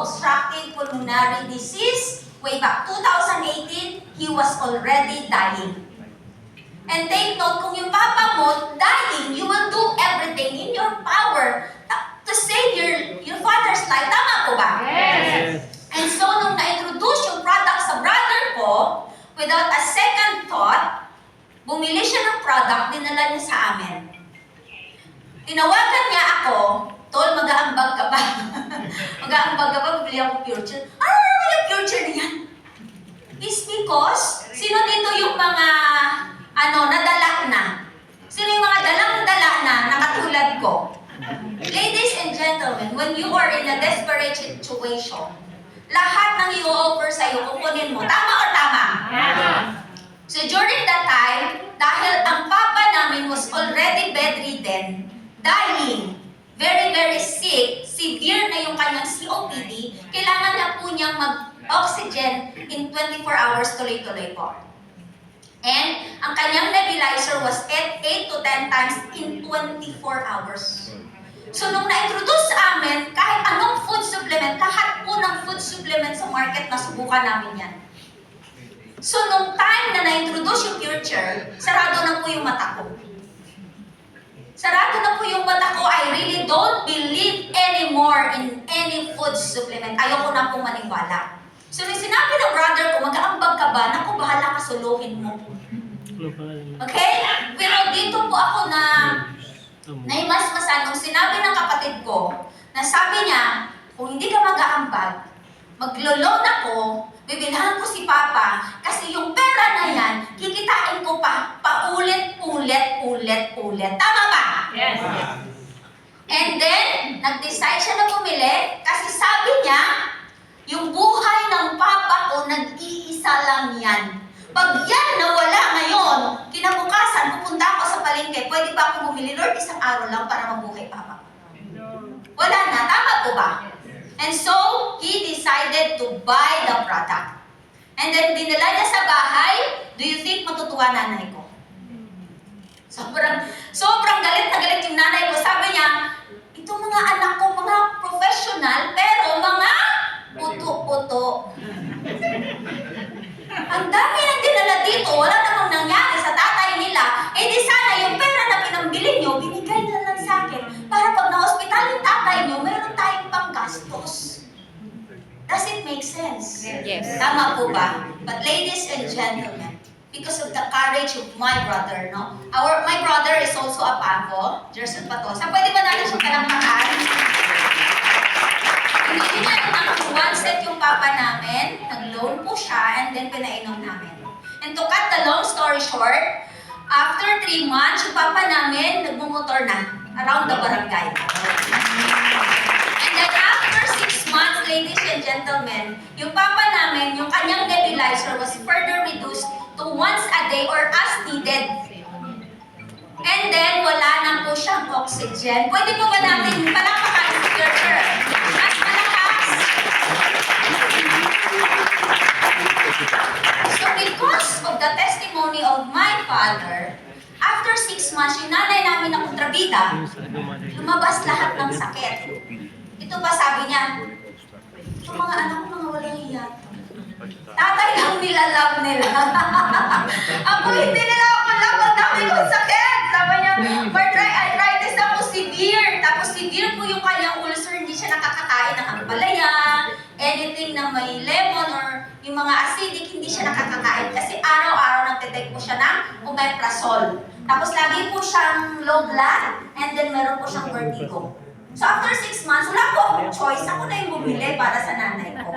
obstructive pulmonary disease. Way back 2018, he was already dying. And take note, kung yung papa mo dying, you will do everything in your power to save your father's life. Tama po ba? Yes. And so, nung na-introduce yung product sa brother ko, without a second thought, bumili siya ng product, dinala niya sa amin. Tinawagan niya ako, Tol, mag-aambag ka ba? Mag-aambag ka ba? Bibili ako future. Ano yung future niyan? Is because, sino dito yung mga, nadala na? Sino yung mga dalang-dala na, nakatulad ko? Ladies and gentlemen, when you are in a desperate situation, lahat ng i-offer sa'yo, kukunin mo. Tama or tama? So during that time, dahil ang papa namin was already bedridden, dying, very, very sick, severe na yung kanyang COPD, kailangan na po niyang mag-oxygen in 24 hours tuloy-tuloy po. And ang kanyang nebulizer was at 8 to 10 times in 24 hours. So nung na-introduce sa amin, kahit anong food supplement, lahat po ng food supplement sa market, nasubukan namin yan. So nung time na na-introduce yung future, sarado na po yung mata ko. Sarado na po yung mata ko. I really don't believe anymore in any food supplement. Ayoko na pong maniwala. So nung sinabi ng brother ko, mag-aambag ka ba? Naku, bahala ka, suluhin mo. Okay? Pero dito po ako na naimasmasan nung sinabi ng kapatid ko, na sabi niya, kung hindi ka mag-aambag, maglo-loan ako, bibilhan ko si Papa, kasi yung pera na yan, kikitain ko pa, paulit-ulit. Tama ba? Yes. And then, nag-decide siya na bumili, kasi sabi niya, yung buhay ng Papa ko, nag-iisa lang yan. Pag yan nawala ngayon, kinabukasan, pupunta ako sa palengke, pwede ba akong bumili, Lord, isang araw lang para mabuhay Papa? Wala na, tama po ba? And so, he decided to buy the product. And then, dinala niya sa bahay, do you think matutuwa nanay ko? Sobrang galit na galit yung nanay ko. Sabi niya, itong mga anak ko, mga professional, pero mga puto-puto. Ang dami ng dinala dito, wala namang nangyari sa tatay nila. Eh di sana yung pera na pinambili nyo, binigay na lang sa akin. Para pag na-hospital yung tatay nyo, meron tayong panggastos. Does it make sense? Yes. Tama po ba? But ladies and gentlemen, because of the courage of my brother, no? My brother is also a Paco, Jerson Patosa. Pwede ba natin siyang palampakan? Hindi niya ang one set yung papa namin, nag-loan po siya, and then pinainom namin. And to cut the long story short, after 3 months, yung papa namin nagmumotor na around the barangay. And then after 6 months, ladies and gentlemen, yung papa namin, yung kanyang nebulizer was further reduced to once a day or as needed. And then, wala na po siyang oxygen. Pwede po ba natin palakpakan si Gertrude? Mas malakas. So, because of the testimony of my father, after 6 months, yung nanay namin na kontrabida, lumabas lahat ng sakit. Ito pa sabi niya, itong mga anak ko mga walang hiya. Tatay lang nila love nila. Ako hindi nila ako love. Ang dami kong sakit. Sabi niya, arthritis ako severe. Tapos severe po yung kanyang ulcer. Hindi siya nakakakain ng ampalaya, anything na may lemon or yung mga acidic, hindi siya nakakakain. Kasi araw-araw nagtitake po siya ng omeprazole. Tapos lagi po siyang low blood and then meron po siyang vertigo. So after 6 months, wala po akong choice. Ako na yung bumili para sa nanay ko.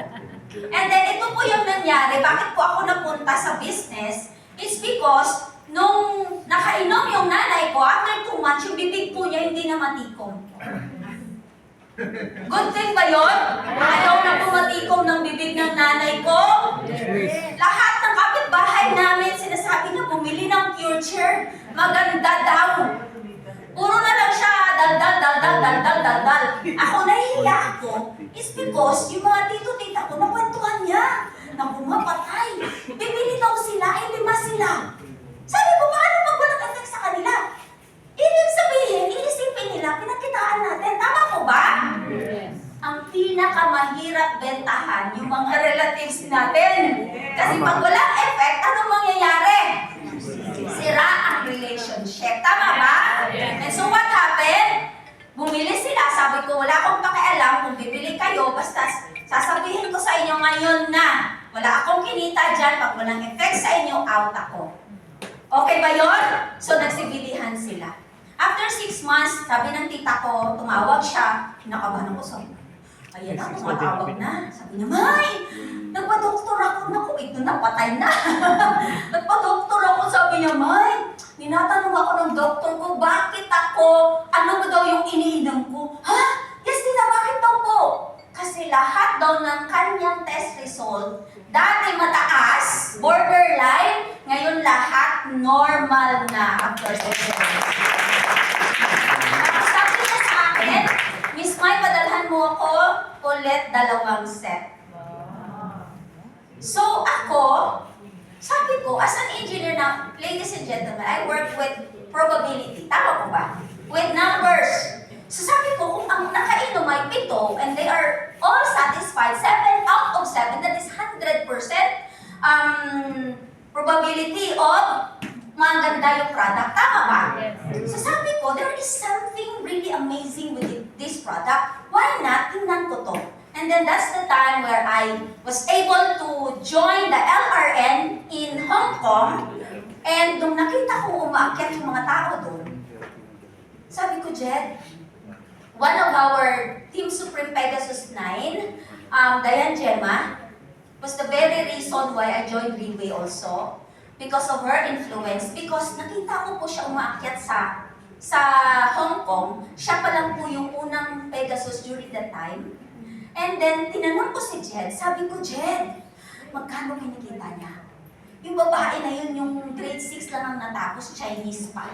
And then, ito po yung nangyari. Bakit po ako napunta sa business? It's because, nung nakainom yung nanay ko, after 2 months, yung bibig po niya hindi na matikom. Good thing ba yun? Ayaw na po matikom ng bibig ng nanay ko? Lahat ng kapitbahay namin, sinasabi niya, bumili ng future. Maganda daw. Puro na lang siya, daldal. Ako nahihiya ako. Is because yung mga tito-tita ko, nakwentuhan niya na bumapatay. Bibili daw sila, eh 5 sila. Sabi ko, paano pag walang effect sa kanila? Ibig sabihin, iisipin nila, pinakitaan natin. Tama po ba? Yes. Ang feeling pinakamahirap bentahan yung mga relatives natin. Kasi pag walang effect, anong mangyayari? Sira ang relationship. Tama ba? And so what happened? Bumili sila. Sabi ko, wala akong pakialam kung bibili kayo. Basta sasabihin ko sa inyo ngayon na wala akong kinita dyan. Pag walang effect sa inyo, out ako. Okay ba yon? So nagsibilihan sila. After 6 months, sabi ng tita ko, tumawag siya. Kinakabahan ako sa ayan na, tumatawag na. Sabi niya, May, nagpa-doktor ako. Naku, ito na, patay na. Nagpa-doktor ako, sabi niya, May, tinatanong ako ng doktor ko, bakit ako? Ano ba daw yung iniinom ko? Ha? Yes, tita, bakit daw po? Kasi lahat daw ng kanyang test result, dati mataas, borderline, ngayon lahat normal na after 6 months. Sabi niya sa akin, Miss May, padalhan mo ako ulit 2 set. So ako, sabi ko, as an engineer na, ladies and gentlemen, I work with probability. Tama ko ba? With numbers. So sabi ko, kung ang nakainom ay 7 and they are all satisfied, 7 out of 7, that is 100% probability of maganda yung product. Tama ba? So sabi ko, there is something really amazing with this product. Why not? Tingnan ko to. And then that's the time where I was able to join the LRN in Hong Kong. And nung nakita ko umaakyat yung mga tao doon, sabi ko, Jed, one of our Team Supreme Pegasus 9, Diane Gemma, was the very reason why I joined Greenway also. Because of her influence, because nakita ko po siya umaakyat sa Hong Kong, siya pa lang po yung unang Pegasus during that time. And then, tinanong ko si Jed, sabi ko, Jed, magkano kinikita niya? Yung babae na yun, yung grade 6 lang ang natapos, Chinese pa.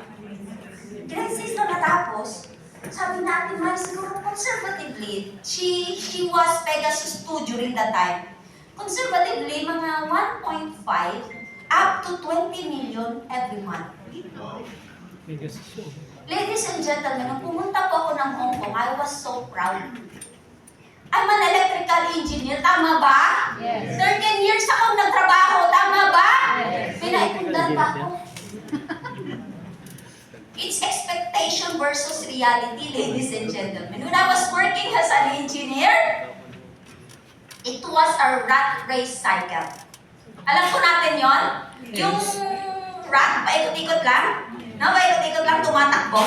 Grade 6 lang natapos, sabi natin, May, siguro conservatively, she was Pegasus 2 during that time. Conservatively, mga 1.5 up to 20 million every month. Ladies and gentlemen, nung pumunta po ako ng Hong Kong, I was so proud. I'm an electrical engineer, tama ba? Yes. 13 years akong nagtrabaho, tama ba? Yes. Pinaipundar pa ako. It's expectation versus reality, ladies and gentlemen. When I was working as an engineer, it was a rat race cycle. Alam po natin yon? Yung rat, paikot-ikot lang. No, paikot-ikot lang tumatakbo.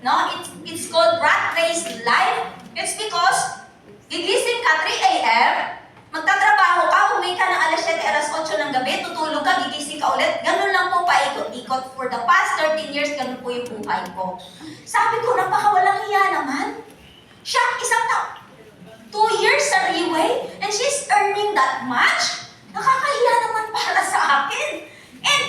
No, it's called rat race life. It's because gigising ka 3 a.m., magtatrabaho ka, uwi ka ng alas 7, alas 8 ng gabi, tutulog ka, gigising ka ulit. Ganun lang po paikot-ikot. For the past 13 years, ganun po yung buhay ko. Sabi ko, napakawalang hiya naman. Siya, isang taon, 2 years sa Riway, and she's earning that much. Nakakahiya naman para sa akin. And,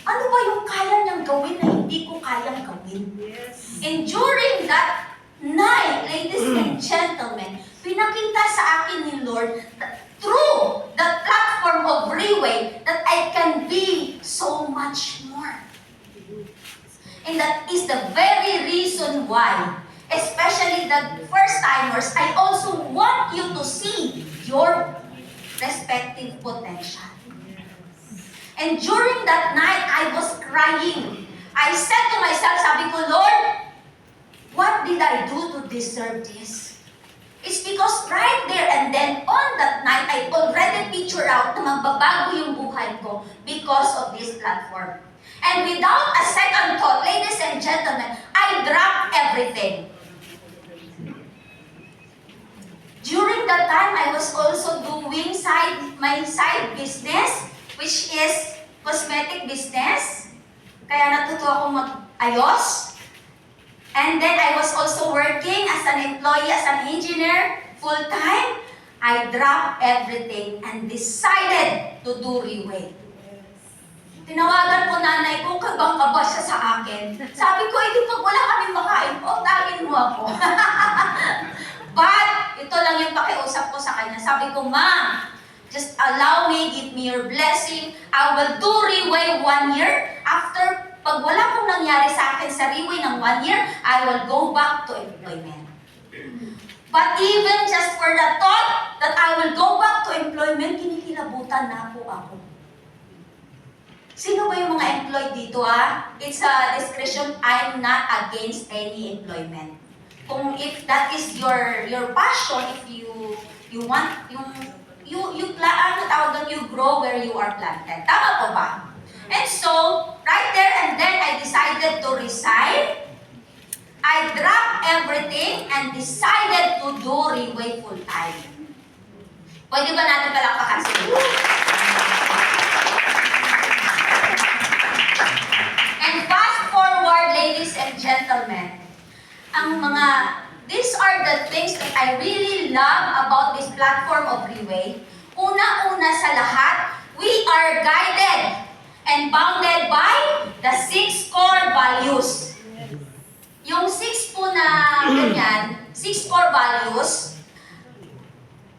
ano ba yung kaya niyang gawin na hindi ko kayang gawin? Yes. And during that night, ladies and gentlemen, pinakita sa akin ni Lord that through the platform of Riway that I can be so much more. And that is the very reason why, especially the first-timers, I also want you to see your respective potential. And during that night, I was crying. I said to myself, sabi ko, Lord, what did I do to deserve this? It's because right there and then on that night, I already pictured out na magbabago yung buhay ko because of this platform. And without a second thought, ladies and gentlemen, I dropped everything. During that time, I was also doing my side business, which is cosmetic business. Kaya natuto ako mag-ayos. And then I was also working as an employee, as an engineer, full-time. I dropped everything and decided to do Riway. Tinawagan ko nanay ko, kabang-kaba siya sa akin. Sabi ko, hindi pag wala kami makain, tagin mo ako. But, ito lang yung pakiusap ko sa kanya. Sabi ko, Ma'am, just allow me, give me your blessing. I will do Riway 1 year. After, pag wala pong nangyari sa akin sa Riway ng 1 year, I will go back to employment. But even just for the thought that I will go back to employment, kinikilabutan na po ako. Sino ba yung mga employed dito It's a discretion. I'm not against any employment. Kung if that is your passion, if you want you grow where you are planted. Tama po ba? And so, right there and then I decided to resign. I dropped everything and decided to do Riway full-time. Pwede ba natin palakpakan sa iyo? And fast forward, ladies and gentlemen, these are the things that I really love about this platform of Riway. Una-una sa lahat, we are guided and bounded by the 6 core values. Yung 6 po na ganyan, 6 core values,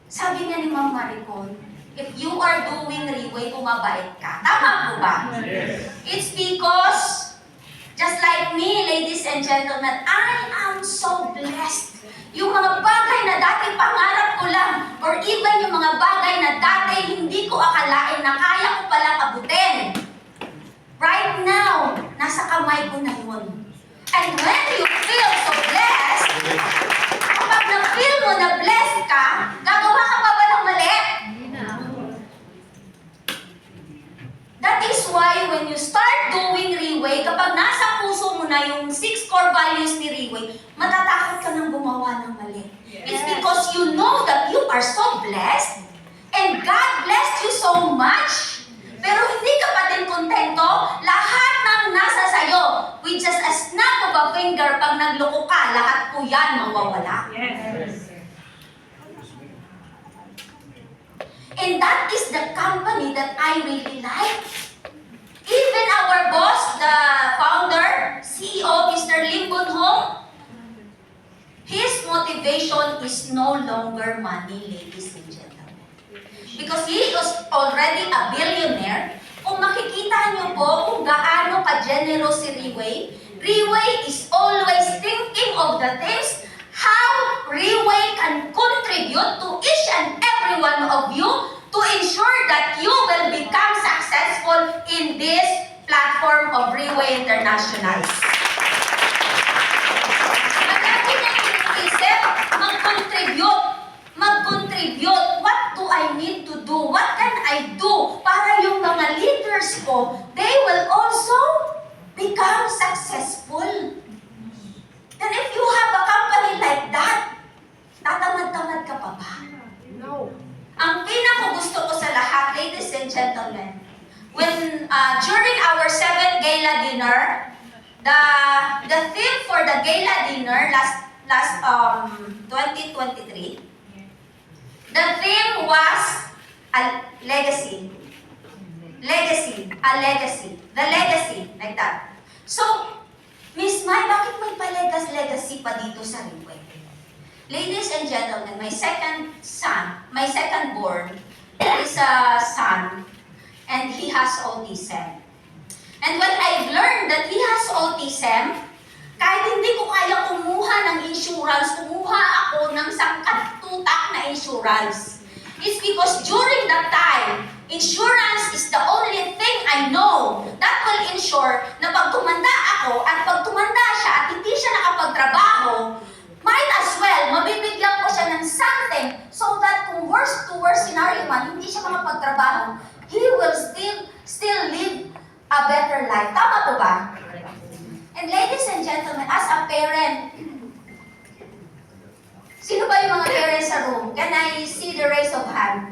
sabi nga ni Ma'am Maricon, if you are doing Riway, umabait ka. Tama po ba? Yes. It's because, just like me, ladies and gentlemen, I am so blessed. Yung mga bagay na dati pangarap ko lang, or even yung mga bagay na dati hindi ko akalain na kaya ko palang abutin. Right now, nasa kamay ko na yun. And when you feel so blessed, kapag na-feel mo na blessed ka, gagawa ka pa ba ng mali? That is why when you start doing Riway, kapag nasa puso mo na yung 6 core values ni Riway, matatakot ka nang gumawa ng mali. Yes. It's because you know that you are so blessed, and God blessed you so much, pero hindi ka pa din kontento, lahat ng nasa sayo, with just a snap of a finger, pag nagloko ka, lahat po yan mawawala. Yes. And that is the company that I really like. Even our boss, the founder, CEO, Mr. Lim Boon Hong, his motivation is no longer money, ladies and gentlemen. Because he was already a billionaire. Kung makikita niyo po kung gaano ka-generous si Riway, Riway is always thinking of the things how Riway can contribute to each and every one of you to ensure that you will become successful in this platform of Riway International. Malaki na iniisip, mag-contribute. What do I need to do? What can I do para yung mga leaders ko, they will also become successful. And if you have a company like that, tatamad-tamad ka pa ba? No. Ang pinakagusto ko sa lahat, ladies and gentlemen, when during our 7th gala dinner, the theme for the gala dinner last 2023, the theme was a legacy. Legacy. A legacy. The legacy. Like that. So, Miss Mai, bakit may legacy pa dito sa Riway? Ladies and gentlemen, my second born, is a son, and he has autism. And when I've learned that he has autism, kahit hindi ko kaya kumuha ng insurance, kumuha ako ng sangkatutak na insurance. It's because during that time, insurance is the only thing I know that will ensure na pag tumanda ako at pag tumanda siya at hindi siya nakapagtrabaho, might as well, mabibigyan ko siya ng something so that kung worst to worst scenario man, hindi siya makapagtrabaho, he will still live a better life. Tama po ba? And ladies and gentlemen, as a parent, sino ba yung mga parents sa room? Can I see the raise of hand?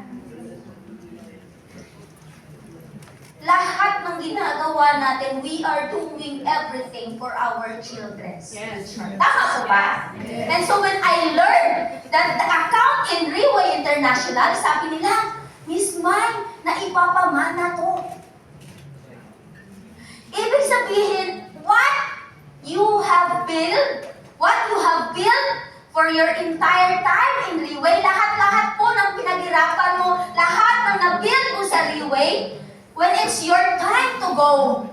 Lahat ng ginagawa natin, we are doing everything for our children's future. Tama po ba? And so when I learned that the account in Riway International, sabi nila, Miss Mai, naipapamana to. Ibig sabihin, what you have built for your entire time in Riway, lahat-lahat po ng pinaghirapan mo, lahat ng na-build mo sa Riway, when it's your time to go,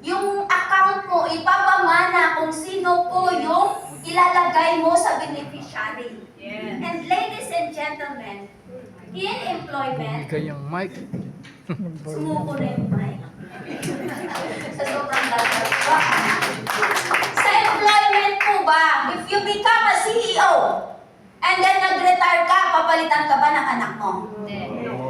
yung account mo, ipapamana kung sino po yung ilalagay mo sa beneficiary. And ladies and gentlemen, in employment, Kayang mic. sumuko na yung mic. Sa sobrang dagat. Sa employment po ba, if you become a CEO, and then nag-retire ka, papalitan ka ba ng anak mo?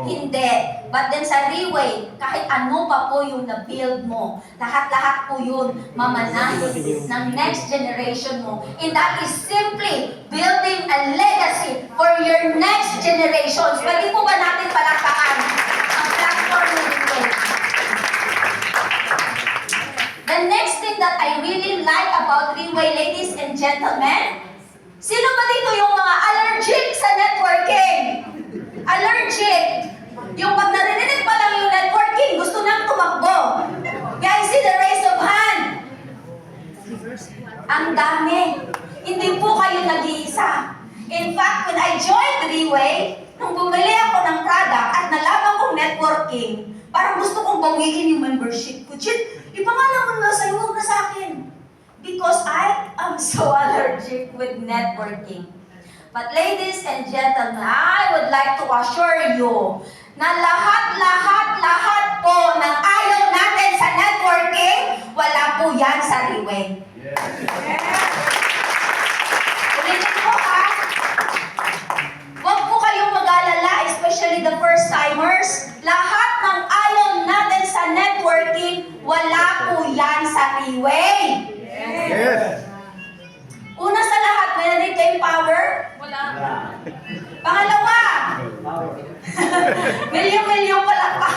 Hindi. But then sa Riway, kahit ano pa po yung na-build mo, lahat-lahat po yun mamanahin ng next generation mo. And that is simply building a legacy for your next generations. Pwede po ba natin palakpakan ang platform ng Riway? The next thing that I really like about Riway, ladies and gentlemen, sino ba dito yung mga allergic sa networking? Allergic. Yung pag narinig pa lang yung networking, gusto nang tumakbo. Guys, see the raise of hand. Ang dami. Hindi po kayo nag-iisa. In fact, when I joined Riway, nung bumili ako ng product at nalaman kong networking, parang gusto kong bawiin yung membership ko. Chit, ipangalan mo na sa'yo, huwag na sa akin. Because I am so allergic with networking. But ladies and gentlemen, I would like to assure you na lahat po ng ayaw natin sa networking, wala po yan sa Riway. Ulitin po ha. Huwag po kayong mag-alala, especially the first-timers. Lahat ng ayaw natin sa networking, wala po yan sa Riway. Yes. Una sa lahat, may narinig kayong power? Wala. Pangalawa, milyon-milyon pala pa.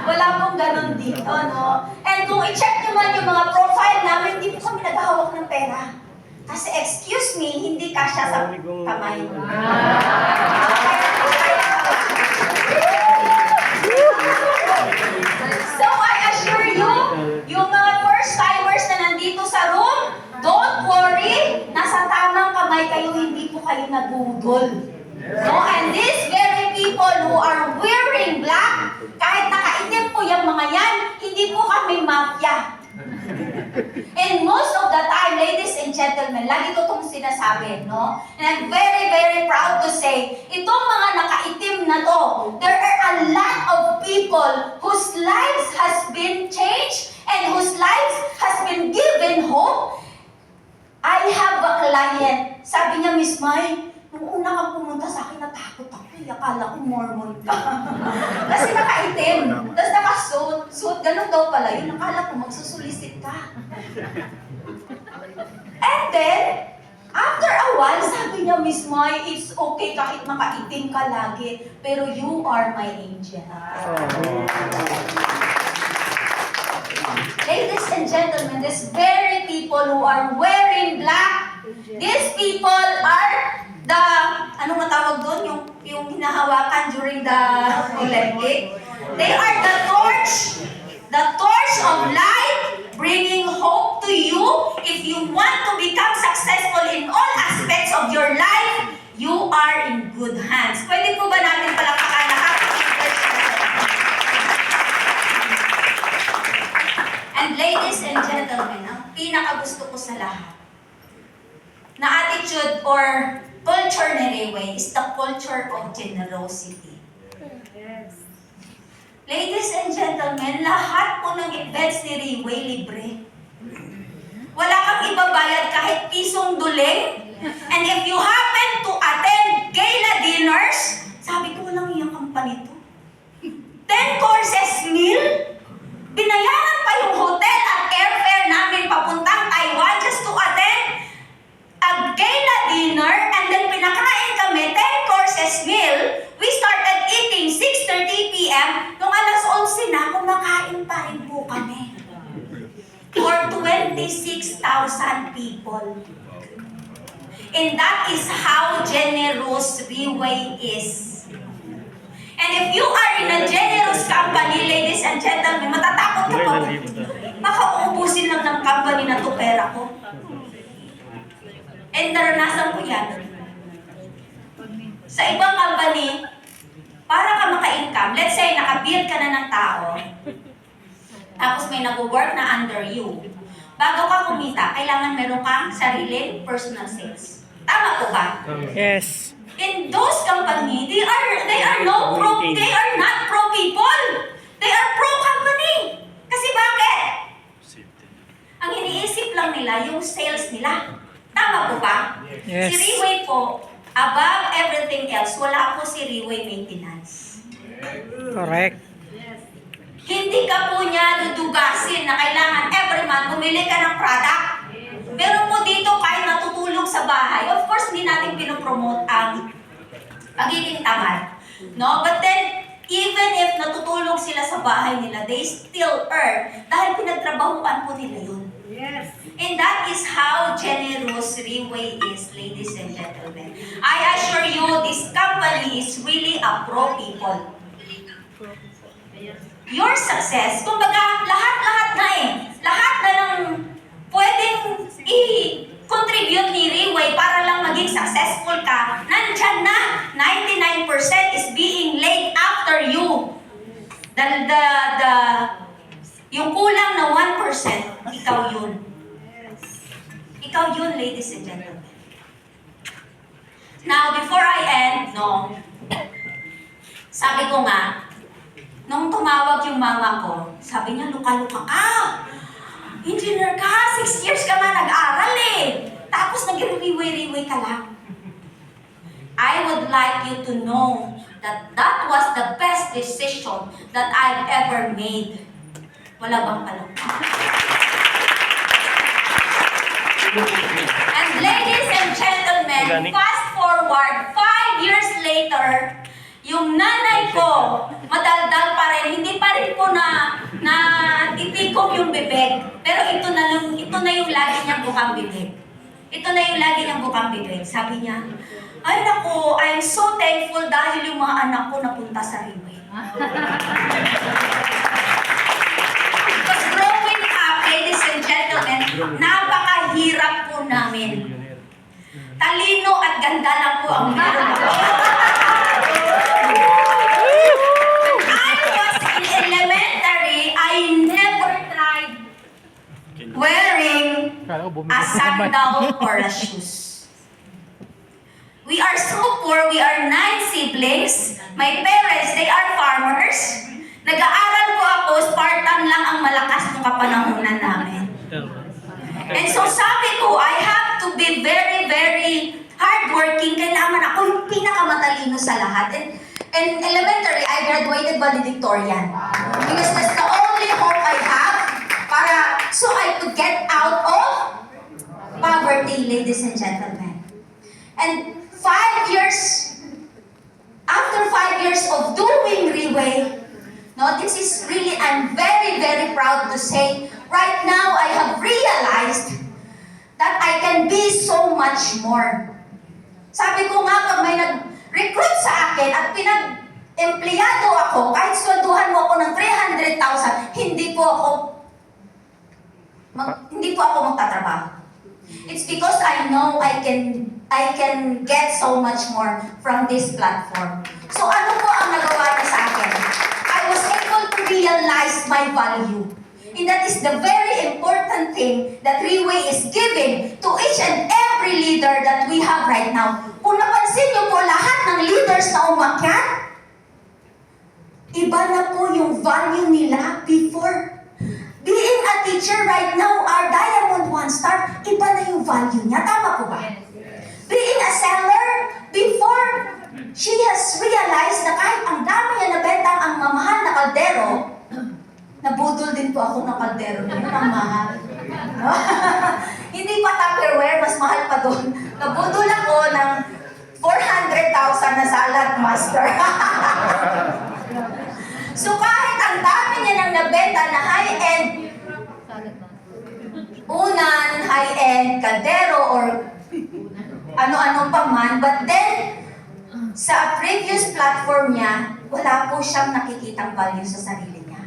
Wala pong ganun dito, no? And kung i-check nyo man yung mga profile namin, hindi po kami naghahawak ng pera. Kasi excuse me, hindi kasya sa kamay. So I assure you, yung mga first-timers na nandito sa room, don't worry, nasa tamang kamay kayo, hindi po kayo nagugol. No? And these very people who are wearing black, kahit nakaitim po yung mga yan, hindi po kami mafia. And most of the time, ladies and gentlemen, lagi ko itong sinasabi, no? And I'm very, very proud to say, itong mga nakaitim na to, there are a lot of people whose lives has been changed and whose lives has been given hope. I have a client, sabi niya, Miss Mai, nung una kang pumunta sa akin, natakot ako. Akala ko Mormon ka. Kasi nakaitim. Tapos nakasuit. Ganun daw pala yun. Akala ko magsusulisit ka. And then, after a while, sabi niya, Miss Mai, it's okay kahit nakaitim ka lagi. Pero you are my angel. Ladies and gentlemen, these very people who are wearing black, these people are the, anong matawag doon? Yung hinahawakan during the Olympic. They are the torch of light, bringing hope to you. If you want to become successful in all aspects of your life, you are in good hands. Pwede po ba natin palakpakan na And ladies and gentlemen, ang pinakagusto ko sa lahat na attitude or culture ni Riway is the culture of generosity. Yes. Ladies and gentlemen, lahat po ng events ni Riway libre. Wala kang ibabayad kahit pisong duling. And if you happen to attend gala dinners, sabi ko walang iyang company to. 10 courses meal, binayaran pa yung hotel at airfare namin papuntang Taiwan just to attend a gala dinner, and then pinakain kami 10 courses meal. We started eating 6:30 p.m. Nung alas 11 na, kumakain pa rin po kami. For 26,000 people. And that is how generous Riway is. And if you are in a generous company, ladies and gentlemen, matatakot ka pa. Baka uubusin lang ng company na to pera ko. And naranasan ko yan. Sa ibang company, para ka maka-income, let's say naka-build ka na ng tao, tapos may nag-work na under you. bago ka kumita, kailangan meron kang sariling personal sales. Tama po ba? Yes. In those company, they are not pro people. They are pro company. Kasi bakit? Ang iniisip lang nila yung sales nila. Tama po ba? Yes. Si Riway po, above everything else, wala po si Riway maintenance. Correct. Hindi ka po niya dudugasin na kailangan every month bumili ka ng product. Pero po dito kahit natutulog sa bahay, of course hindi natin pinopromote ang pagiging tamad. No? But then, even if natutulog sila sa bahay nila, they still earn dahil pinagtrabahuan po nila yun. Yes. And that is how generous Riway is, ladies and gentlemen. I assure you, this company is really a pro people. Your success, kumbaga, lahat-lahat na eh. Lahat na ng pwedeng i-contribute ni Riway para lang maging successful ka, nandyan na. 99% is being laid after you. Yung kulang na 1%, ikaw yun. Ikaw yun, ladies and gentlemen. Now, before I end, no, sabi ko nga, nung tumawag yung mama ko, sabi niya, luka-luka ka. Engineer ka, 6 years ka nga nag-aral eh. Tapos nag-riway-riway ka lang. I would like you to know that that was the best decision that I've ever made. Wala bang palangka? And ladies and gentlemen, fast forward 5 years later, yung nanay ko, madaldal pa rin, hindi pa rin po na titikom yung bibig. Pero ito na yung lagi niyang bukang bibig. Ito na yung lagi niyang bukang bibig. Sabi niya, ay naku, I'm so thankful dahil yung mga anak ko napunta sa Riway. Because growing up, ladies and gentlemen, napakahirap po namin. Talino at ganda lang po ang meron ako. I was in elementary, I never tried wearing a sandal or a shoes. We are so poor, we are 9 siblings. My parents, they are farmers. Nag-aaral po ako, Spartan lang ang malakas ng kapanahunan namin. And so sabi ko, I have to be very, very hardworking. Kailangan ako yung pinakamatalino sa lahat. And elementary, I graduated valedictorian. Because that's the only hope I have so I could get out of poverty, ladies and gentlemen. And after 5 years of doing Riway, this is really, I'm very, very proud to say, right now I have realized that I can be so much more. Sabi ko nga, pag may nag-recruit sa akin at pinag-empleyado ako, kahit swelduhan mo ako ng 300,000, hindi po ako magtatrabaho. It's because I know I can get so much more from this platform. So ano po ang nagawa niya sa akin? I was able to realize my value. And that is the very important thing that Riway is giving to each and every leader that we have right now. Kung napansin niyo po lahat ng leaders na umakyat, iba na po yung value nila before. Being a teacher right now, our Diamond 1-star, iba na yung value niya. Tama po ba? Being a seller, before she has realized na kahit ang dami niya nabenta ang mamahal na kaldero, nabudol din po ako ng kaldero na yun, ang mahal. Hindi pa Tupperware, mas mahal pa doon. Nabudol ako ng 400,000 na salad master. So kahit ang dami niya nang nabenta na high-end, unan, high-end, kaldero, or ano-ano pa man, but then, sa previous platform niya, wala po siyang nakikitang value sa sarili niya.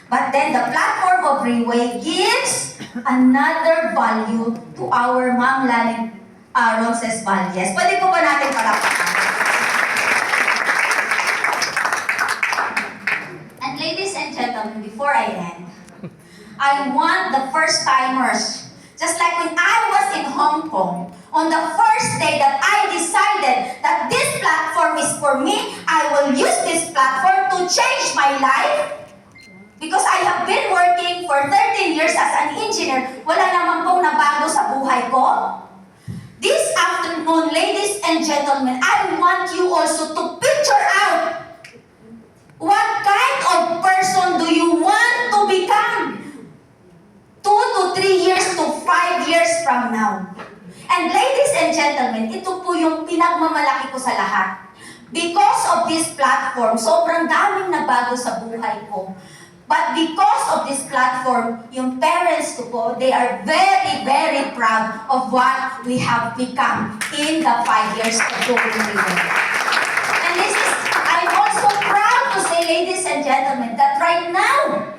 But then, the platform of Riway gives another value to our Ma'am Lani Roncesvalles. Pwede po ba natin palakpakan? And ladies and gentlemen, before I end, I want the first-timers Just like when I was in Hong Kong, on the first day that I decided that this platform is for me, I will use this platform to change my life. Because I have been working for 13 years as an engineer, wala naman pong nabago sa buhay ko. This afternoon, ladies and gentlemen, I want you also to picture out what kind of person do you want to become 2 to 3 years to 5 years from now. And ladies and gentlemen, ito po yung pinagmamalaki ko sa lahat. Because of this platform, sobrang daming nabago sa buhay ko. But because of this platform, yung parents ko po, they are very, very proud of what we have become in the 5 years of doing freedom. And this is, I'm also proud to say, ladies and gentlemen, that right now,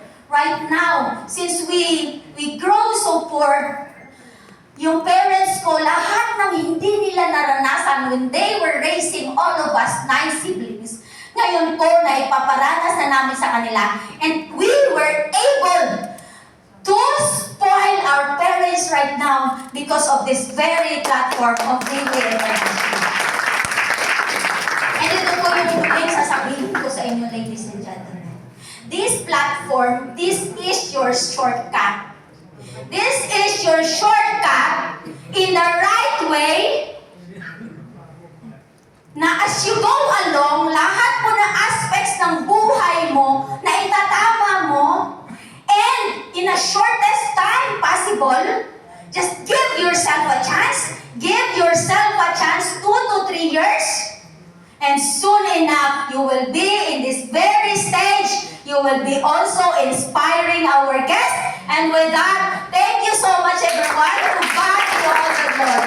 since we grow so poor, yung parents ko, lahat ng hindi nila naranasan when they were raising all of us 9 siblings, ngayon po na ipaparanas na namin sa kanila. And we were able to spoil our parents right now because of this very platform of Gateway International. And ito po yung sasabihin ko sa inyo, ladies and gentlemen. This platform, this is your shortcut. This is your shortcut in the right way na as you go along, lahat po ng aspects ng buhay mo na itatama mo, and in a shortest time possible, just give yourself a chance. Give yourself a chance 2 to 3 years, and soon enough, you will be in this very stage. You will be also inspiring our guests. And with that, thank you so much, everyone. To God be all the glory.